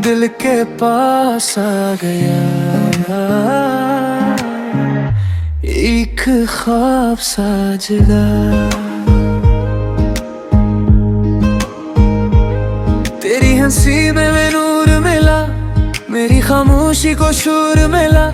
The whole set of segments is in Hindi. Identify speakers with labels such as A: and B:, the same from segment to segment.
A: दिल के पास आ गया, एक ख्वाब सा जगा। तेरी हंसी में नूर मिला, मेरी खामोशी को शूर मिला।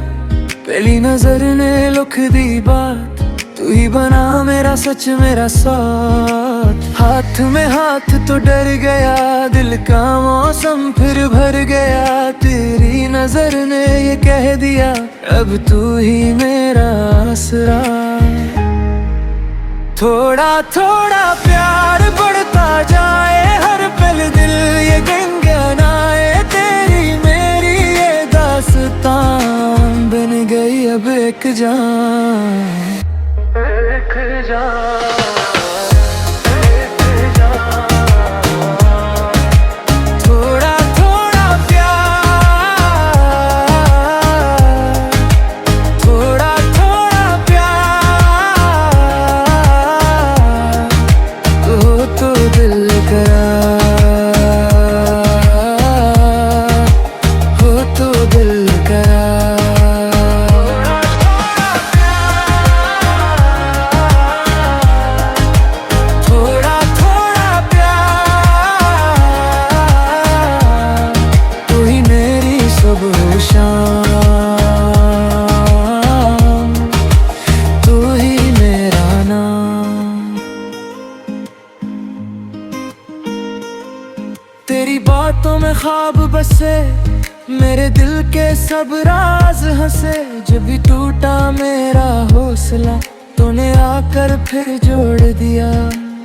A: पहली नजर ने लिख दी बात, तू ही बना मेरा सच मेरा साथ। हाथ में हाथ तो डर गया, दिल का मौसम फिर भर गया। तेरी नजर ने ये कह दिया, अब तू ही मेरा आसरा। थोड़ा थोड़ा प्यार बढ़ता जाए, हर पल दिल ये गुनगुनाए। तेरी मेरी ये दास्तान बन गई अब एक जान, एक जान। तेरी बातों में ख्वाब बसे, मेरे दिल के सब राज हंसे। जब भी टूटा मेरा हौसला, तूने आकर फिर जोड़ दिया।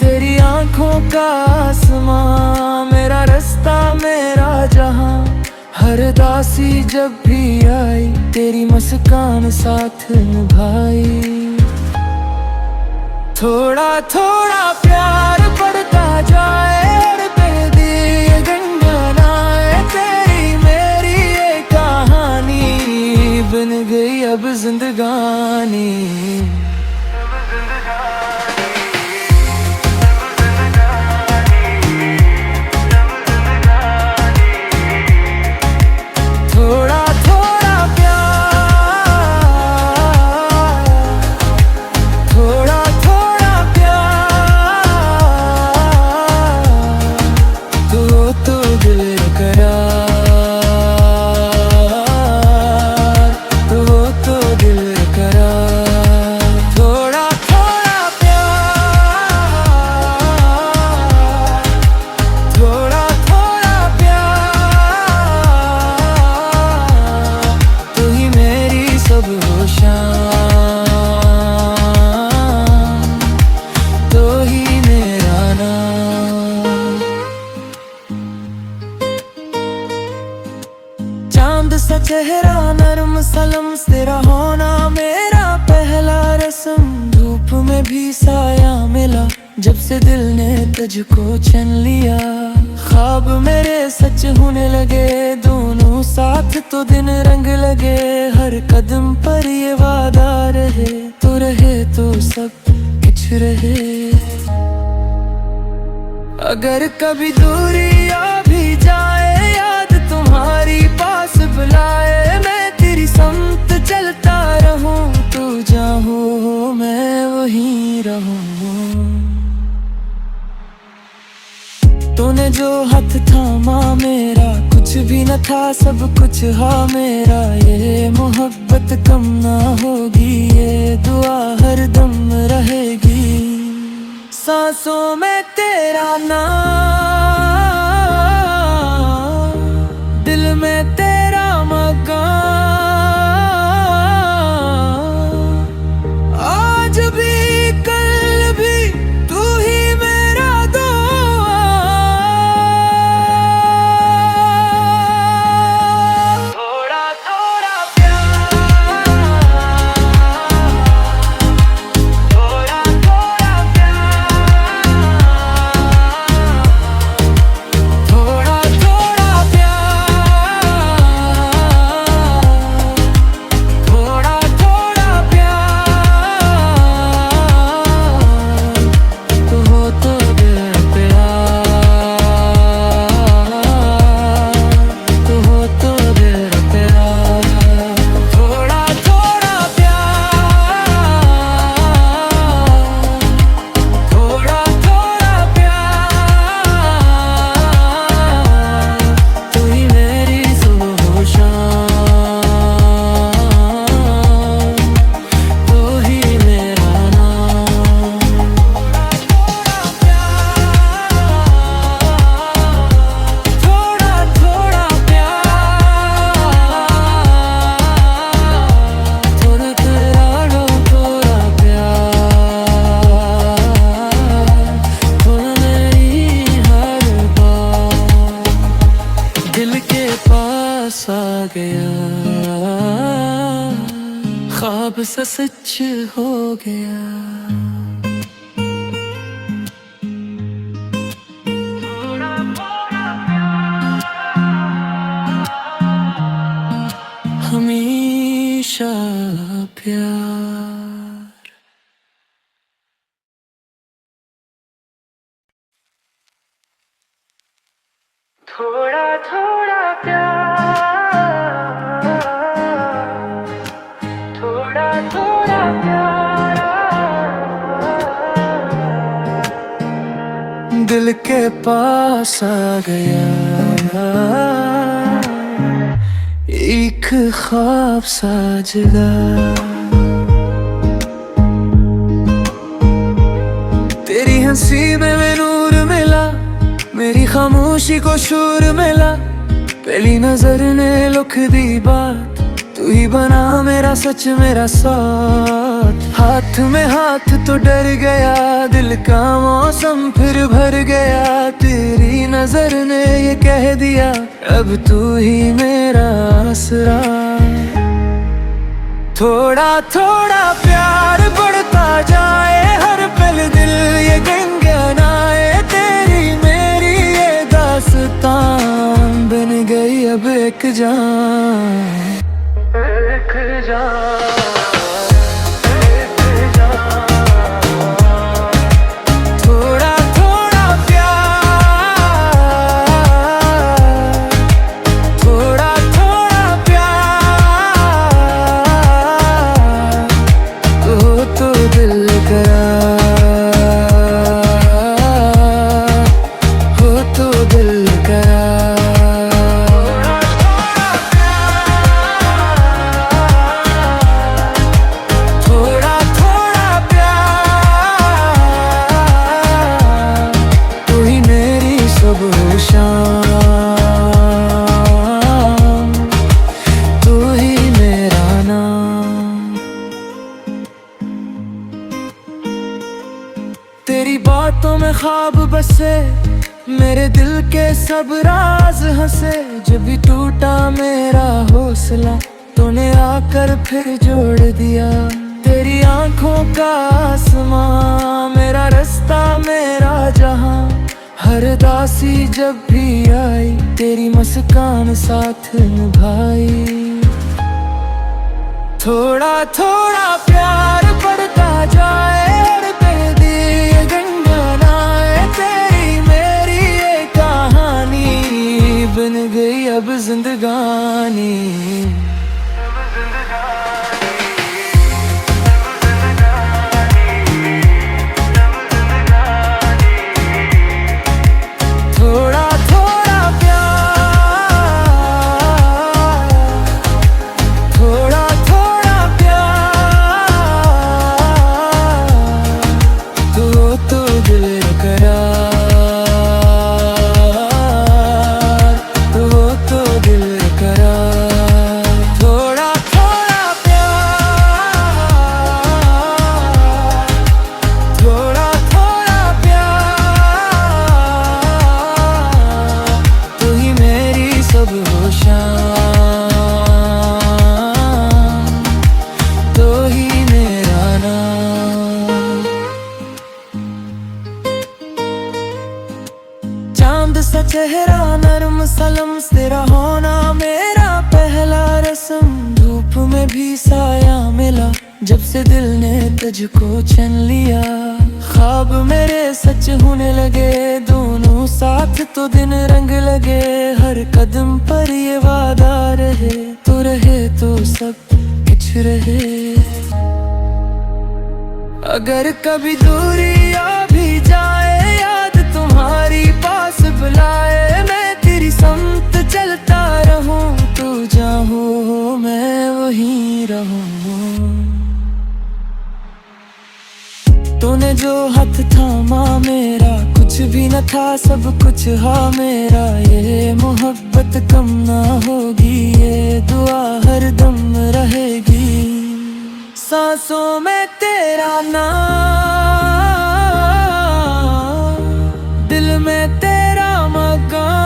A: तेरी आंखों का आसमां मेरा रास्ता मेरा जहां। हर दासी जब भी आई, तेरी मुस्कान साथ निभाई। थोड़ा थोड़ा प्यार बढ़ता जाए, हर पे दिए गुनगुनाए। तेरी मेरी ये कहानी बन गई अब जिंदगानी। चांद सा चेहरा नरम सलम, तेरा होना मेरा पहला रस्म। धूप में भी साया मिला, जब से दिल ने तुझको चुन लिया। ख्वाब मेरे सच होने लगे, दोनों साथ तो दिन रंग लगे। हर कदम पर ये वादा रहे, तू रहे तो सब कुछ रहे। अगर कभी दूरी आ भी जाए, याद तुम्हारी पास बुलाए। मैं तेरी समत चलता रहूं, तू चाहो मैं वहीं रहूं। तूने जो हाथ थामा मेरा, कुछ भी न था सब कुछ हाँ मेरा। ये मोहब्बत कम ना होगी, ये दुआ हर दम रहेगी। सांसों में तेरा नाम, दिल में तेरा मकान। आज भी कल भी तू ही मेरा दुआ। थोड़ा थोड़ा प्यार, थोड़ा थोड़ा प्यार, थोड़ा थोड़ा प्यार। के पास आ गया, ख्वाब सा सच हो गया। हमेशा प्यार। थोड़ा थोड़ा प्यार, थोड़ा थोड़ा प्यार, दिल के पास आ गया, एक ख्वाब सा जगा। तेरी हंसी में नूर मिला, मेरी खामोशी को शूर मिला। पहली नजर ने लुक दी बात, तू ही बना मेरा सच मेरा साथ। हाथ में हाथ तो डर गया, दिल का मौसम फिर भर गया। तेरी नजर ने ये कह दिया, अब तू ही मेरा आसरा। थोड़ा थोड़ा प्यार बढ़ता जाए, हर पल दिल ये गुनगुनाए। तेरी मेरी ये दास्तां बन गई अब एक जान, एक जान। तेरी बातों में ख्वाब बसे, मेरे दिल के सब राज हंसे। जब भी टूटा मेरा हौसला, तूने आकर फिर जोड़ दिया। तेरी आंखों का आसमां मेरा रास्ता मेरा जहां। हर दासी जब भी आई, तेरी मुस्कान साथ निभाई। थोड़ा थोड़ा प्यार बढ़ता जाए, और तेरी गुनगुनाए। तेरी मेरी ये कहानी बन गई अब जिंदगानी। थोड़ा थोड़ा प्यार, थोड़ा थोड़ा प्यार, तो दिल करार, तो दिल करार। थोड़ा थोड़ा प्यार, थोड़ा थोड़ा प्यार, तू ही मेरी सब होशां, तू ही मेरा नाम। चांद सा चेहरा नर्म सलम, तेरा होना मेरा पहला रस्म। धूप में भी साया मिला, जब से दिल ने तुझको छीन लिया। ख्वाब मेरे सच होने लगे, दोनों साथ तो दिन रंग लगे। हर कदम पर ये वादा रहे, तो रहे तो सब कुछ रहे। अगर कभी दूरी आ भी जाए, याद तुम्हारी पास बुलाए। मैं तेरी समत चलता रहूं, तू जहाँ हो मैं वहीं रहूं। तूने जो हाथ थामा मेरा, कुछ भी न था सब कुछ हाँ मेरा। ये मोहब्बत कम ना होगी, ये दुआ हर दम रहेगी। सांसों में तेरा नाम, दिल में तेरा मकान।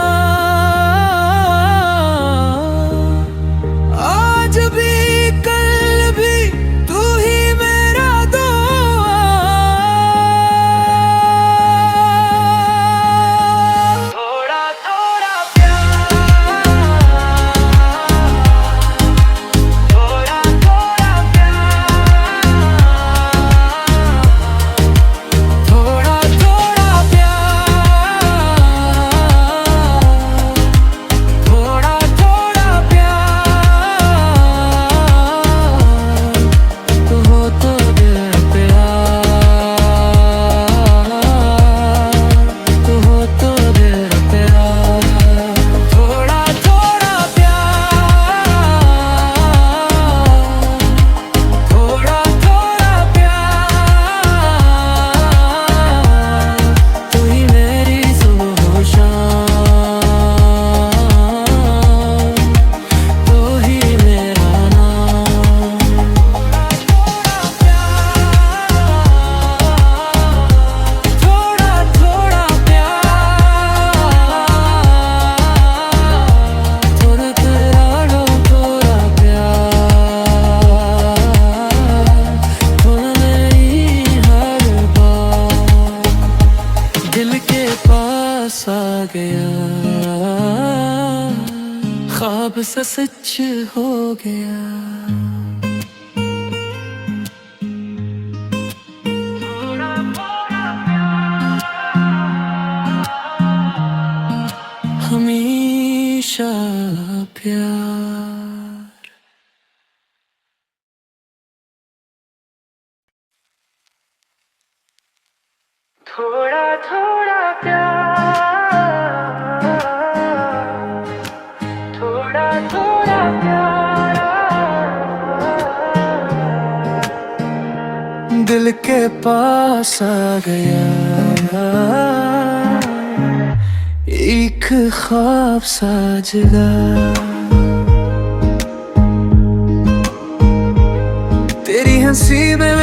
A: ख्वाब सा सच हो गया। हमेशा प्यार। थोड़ा थोड़ा प्यार, थोड़ा थोड़ा प्यार, दिल के पास आ गया, एक ख्वाब सा जगा। तेरी हंसी में